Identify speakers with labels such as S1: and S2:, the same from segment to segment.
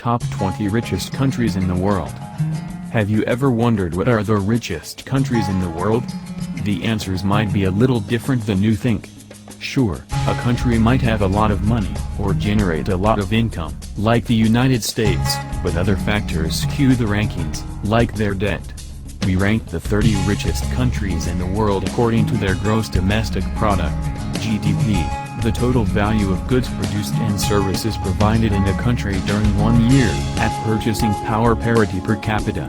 S1: top 20 richest countries in the world. Have you ever wondered what are the richest countries in the world? The answers might be a little different than you think. Sure, a country might have a lot of money, or generate a lot of income, like the United States, but other factors skew the rankings, like their debt. We rank the 30 richest countries in the world according to their gross domestic product, GDP, the total value of goods produced and services provided in a country during 1 year, at purchasing power parity per capita.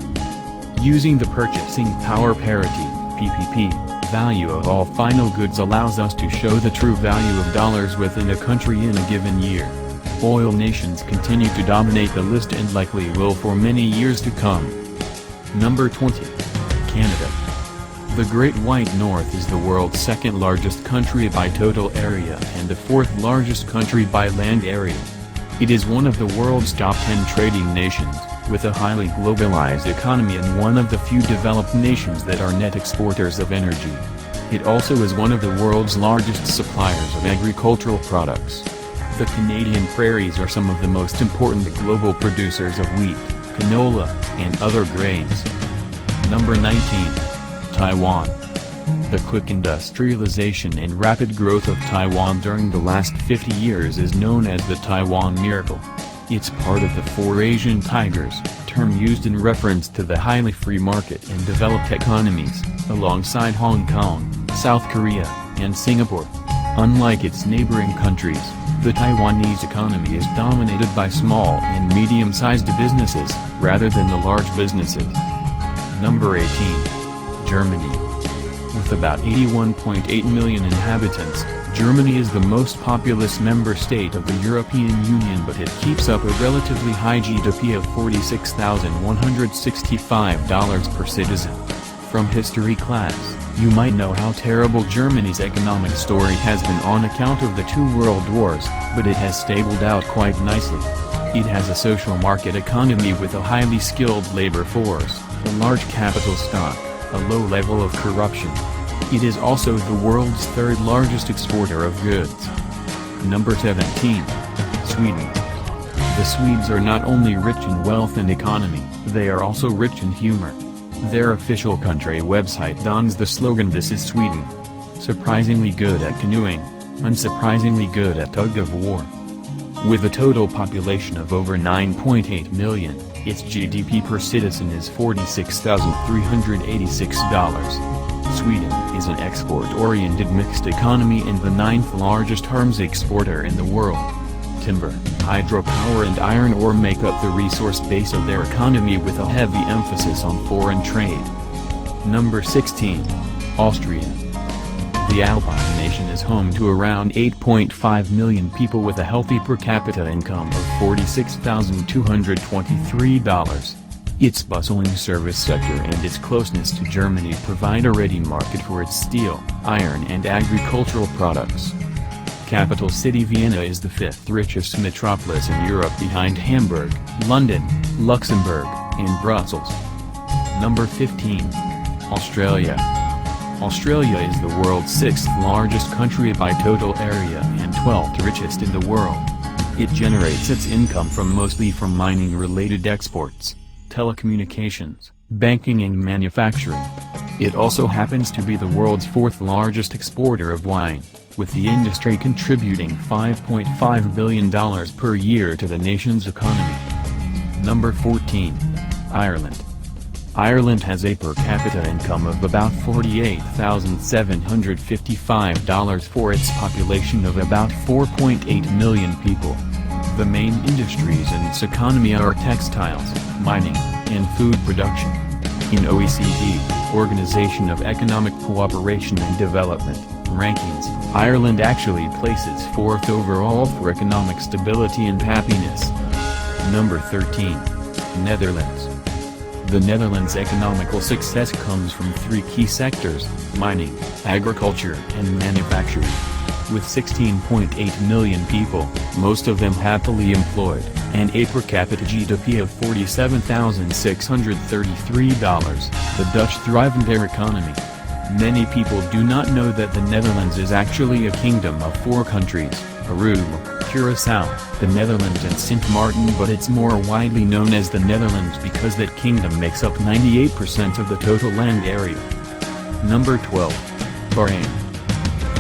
S1: Using the purchasing power parity, PPP, value of all final goods allows us to show the true value of dollars within a country in a given year. Oil nations continue to dominate the list and likely will for many years to come. Number 20. Canada. The Great White North is the world's second largest country by total area and the fourth largest country by land area. It is one of the world's top 10 trading nations, with a highly globalized economy and one of the few developed nations that are net exporters of energy. It also is one of the world's largest suppliers of agricultural products. The Canadian prairies are some of the most important global producers of wheat, canola, and other grains. Number 19. Taiwan. The quick industrialization and rapid growth of Taiwan during the last 50 years is known as the Taiwan Miracle. It's part of the Four Asian Tigers, term used in reference to the highly free market and developed economies, alongside Hong Kong, South Korea, and Singapore. Unlike its neighboring countries, the Taiwanese economy is dominated by small and medium-sized businesses, rather than the large businesses. Number 18. Germany. With about 81.8 million inhabitants, Germany is the most populous member state of the European Union, but it keeps up a relatively high GDP of $46,165 per citizen. From history class, you might know how terrible Germany's economic story has been on account of the two world wars, but it has stabilized out quite nicely. It has a social market economy with a highly skilled labor force, a large capital stock, a low level of corruption. It is also the world's third largest exporter of goods. Number 17. Sweden. The Swedes are not only rich in wealth and economy, they are also rich in humor. Their official country website dons the slogan "This is Sweden." Surprisingly good at canoeing, unsurprisingly good at tug-of-war. With a total population of over 9.8 million, its GDP per citizen is $46,386. Sweden is an export-oriented mixed economy and the 9th largest arms exporter in the world. Timber, hydropower and iron ore make up the resource base of their economy with a heavy emphasis on foreign trade. Number 16. Austria. The Alpine nation is home to around 8.5 million people with a healthy per capita income of $46,223. Its bustling service sector and its closeness to Germany provide a ready market for its steel, iron and agricultural products. Capital city Vienna is the 5th richest metropolis in Europe behind Hamburg, London, Luxembourg, and Brussels. Number 15. Australia. Australia is the world's 6th largest country by total area and 12th richest in the world. It generates its income mostly from mining-related exports, telecommunications, banking and manufacturing. It also happens to be the world's 4th largest exporter of wine, with the industry contributing $5.5 billion per year to the nation's economy. Number 14. Ireland. Ireland has a per capita income of about $48,755 for its population of about 4.8 million people. The main industries in its economy are textiles, mining, and food production. In OECD, Organization of Economic Cooperation and Development, rankings, Ireland actually places 4th overall for economic stability and happiness. Number 13. Netherlands. The Netherlands' economical success comes from 3 key sectors: mining, agriculture, and manufacturing. With 16.8 million people, most of them happily employed, and a per capita GDP of $47,633, the Dutch thrive in their economy. Many people do not know that the Netherlands is actually a kingdom of 4 countries, Peru, Curaçao, the Netherlands and Sint Maarten, but it's more widely known as the Netherlands because that kingdom makes up 98% of the total land area. Number 12. Bahrain.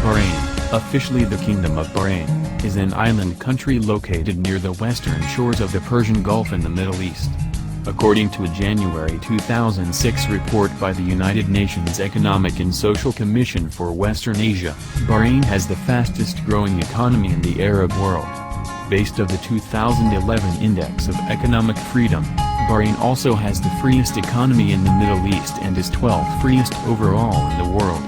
S1: Bahrain, officially the Kingdom of Bahrain, is an island country located near the western shores of the Persian Gulf in the Middle East. According to a January 2006 report by the United Nations Economic and Social Commission for Western Asia, Bahrain has the fastest growing economy in the Arab world. Based on the 2011 Index of Economic Freedom, Bahrain also has the freest economy in the Middle East and is 12th freest overall in the world.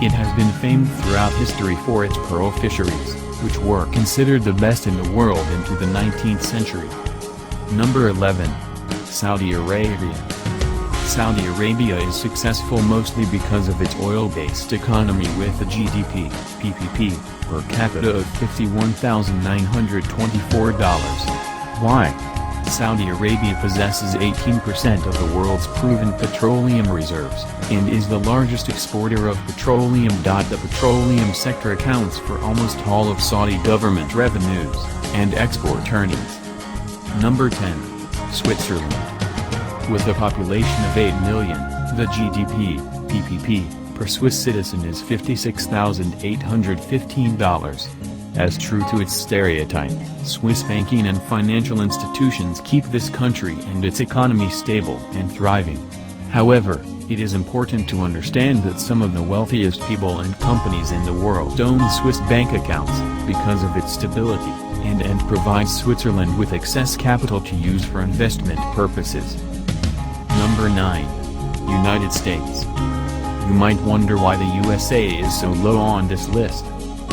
S1: It has been famed throughout history for its pearl fisheries, which were considered the best in the world into the 19th century. Number 11. Saudi Arabia. Saudi Arabia is successful mostly because of its oil-based economy with a GDP, PPP, per capita of $51,924. Why? Saudi Arabia possesses 18% of the world's proven petroleum reserves, and is the largest exporter of petroleum. The petroleum sector accounts for almost all of Saudi government revenues, and export earnings. Number 10. Switzerland. With a population of 8 million, the GDP, PPP, per Swiss citizen is $56,815. As true to its stereotype, Swiss banking and financial institutions keep this country and its economy stable and thriving. However, it is important to understand that some of the wealthiest people and companies in the world own Swiss bank accounts, because of its stability, and provides Switzerland with excess capital to use for investment purposes. Number 9. United States. You might wonder why the USA is so low on this list.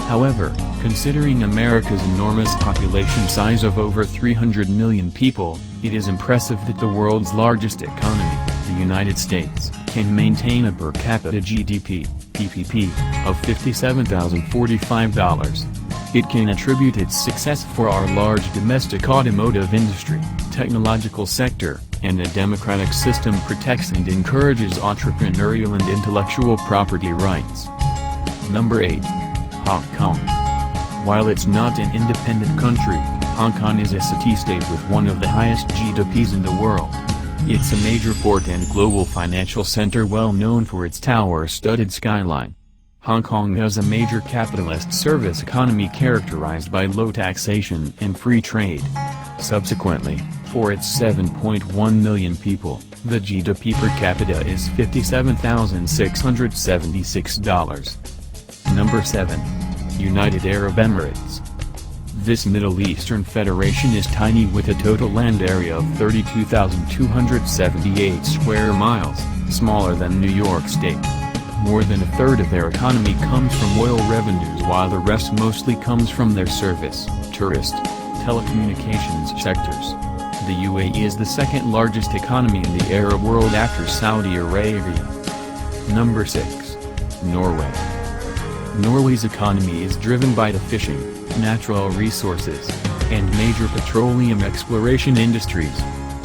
S1: However, considering America's enormous population size of over 300 million people, it is impressive that the world's largest economy, the United States, can maintain a per capita GDP, PPP, of $57,045. It can attribute its success for our large domestic automotive industry, technological sector, and a democratic system protects and encourages entrepreneurial and intellectual property rights. Number 8. Hong Kong. While it's not an independent country, Hong Kong is a city-state with one of the highest GDPs in the world. It's a major port and global financial center well known for its tower-studded skyline. Hong Kong has a major capitalist service economy characterized by low taxation and free trade. Subsequently, for its 7.1 million people, the GDP per capita is $57,676. Number 7. United Arab Emirates. This Middle Eastern federation is tiny with a total land area of 32,278 square miles, smaller than New York State. More than a third of their economy comes from oil revenues while the rest mostly comes from their service, tourist, telecommunications sectors. The UAE is the second largest economy in the Arab world after Saudi Arabia. Number 6. Norway. Norway's economy is driven by the fishing, natural resources, and major petroleum exploration industries.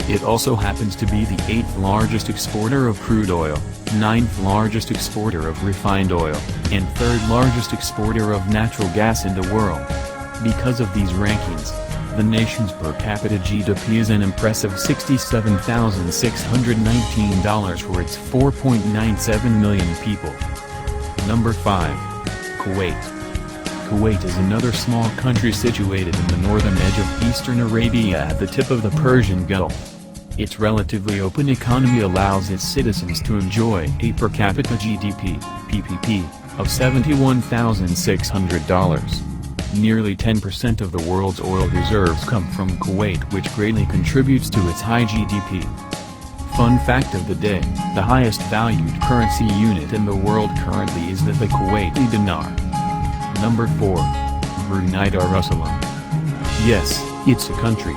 S1: It also happens to be the 8th largest exporter of crude oil, 9th largest exporter of refined oil, and 3rd largest exporter of natural gas in the world. Because of these rankings, the nation's per capita GDP is an impressive $67,619 for its 4.97 million people. Number 5. Kuwait. Kuwait is another small country situated in the northern edge of eastern Arabia at the tip of the Persian Gulf. Its relatively open economy allows its citizens to enjoy a per capita GDP, PPP, of $71,600. Nearly 10% of the world's oil reserves come from Kuwait, which greatly contributes to its high GDP. Fun fact of the day, the highest valued currency unit in the world currently is the Kuwaiti dinar. Number 4. Brunei Darussalam. Yes, it's a country.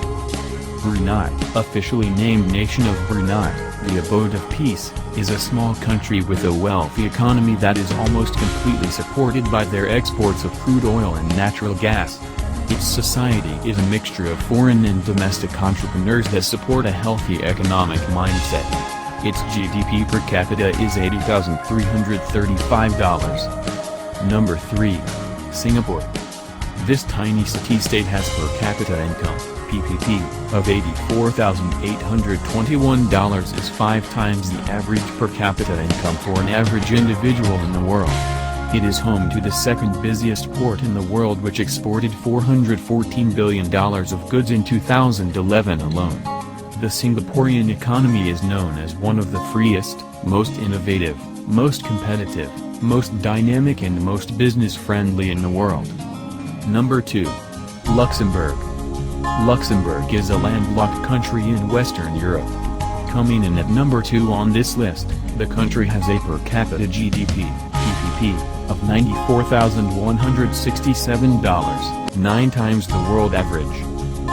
S1: Brunei, officially named Nation of Brunei, the abode of peace, is a small country with a wealthy economy that is almost completely supported by their exports of crude oil and natural gas. Its society is a mixture of foreign and domestic entrepreneurs that support a healthy economic mindset. Its GDP per capita is $80,335. Number 3. Singapore. This tiny city-state has per capita income, PPP, of $84,821 is 5 times the average per capita income for an average individual in the world. It is home to the second busiest port in the world, which exported $414 billion of goods in 2011 alone. The Singaporean economy is known as one of the freest, most innovative, most competitive, most dynamic and most business-friendly in the world. Number 2. Luxembourg. Luxembourg is a landlocked country in Western Europe. Coming in at number 2 on this list, the country has a per capita GDP, PPP, of $94,167, 9 times the world average.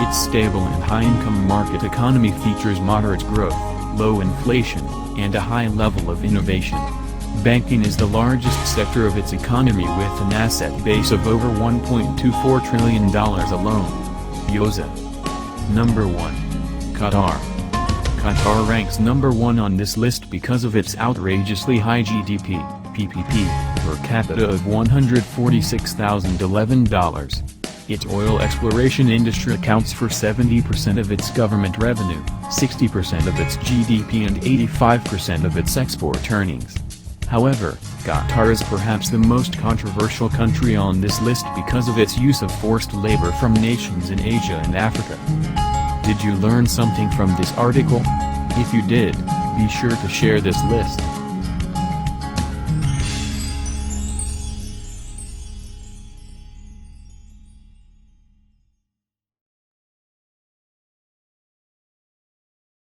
S1: Its stable and high-income market economy features moderate growth, low inflation, and a high level of innovation. Banking is the largest sector of its economy with an asset base of over $1.24 trillion alone. Yoza. Number 1. Qatar. Qatar ranks number 1 on this list because of its outrageously high GDP, PPP, per capita of $146,011. Its oil exploration industry accounts for 70% of its government revenue, 60% of its GDP and 85% of its export earnings. However, Qatar is perhaps the most controversial country on this list because of its use of forced labor from nations in Asia and Africa. Did you learn something from this article? If you did, be sure to share this list.